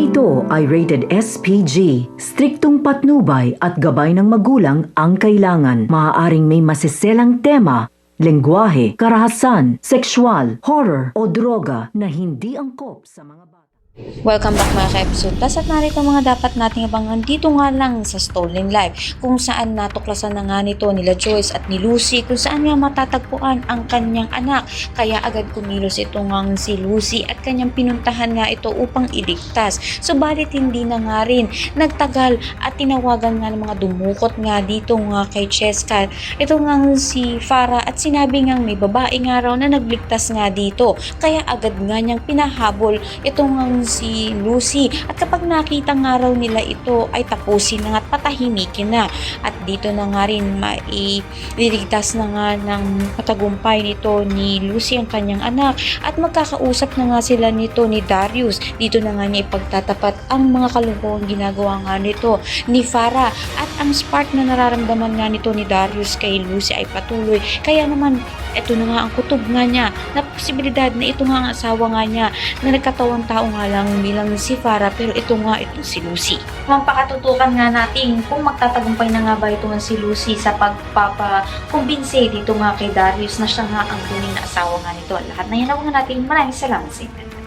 Talang ito ay rated SPG. Striktong patnubay at gabay ng magulang ang kailangan. Maaaring may masiselang tema, lengguwahe, karahasan, sexual, horror o droga na hindi angkop sa mga bata. Welcome back mga ka-episode Plus at narito mga dapat nating abangan dito nga lang sa Stolen Life kung saan natuklasan na nga nito nila Joyce at ni Lucy kung saan nga matatagpuan ang kanyang anak, kaya agad kumilos ito ngang si Lucy at kanyang pinuntahan nga ito upang iligtas. Subalit hindi na nga rin nagtagal at tinawagan nga ng mga dumukot nga dito nga kay Cheska ito ngang si Farah at sinabi ngang may babae nga raw na nagligtas nga dito, kaya agad nga niyang pinahabol ito ngang si Lucy at kapag nakita nga raw nila ito ay tapusin na at patahimikin na at dito na nga rin mailigtas na nga ng matagumpay nito ni Lucy ang kanyang anak at magkakausap na nga sila nito ni Darius. Dito na nga niya ipagtatapat ang mga kalungkuhang ginagawa nga nito ni Farah at ang spark na nararamdaman nga nito ni Darius kay Lucy ay patuloy, kaya naman ito na nga ang kutob nga niya na posibilidad na ito nga ang asawa nga niya na nagkatawang tao nga lang bilang si Farah, pero ito si Lucy. Magpakatutukan nga natin kung magtatagumpay na nga ba ito si Lucy sa pagpapakumbinse dito nga kay Darius na siya nga ang tunay na asawa nga nito. Lahat na yan ang natin. Maraming salamat sa inyo.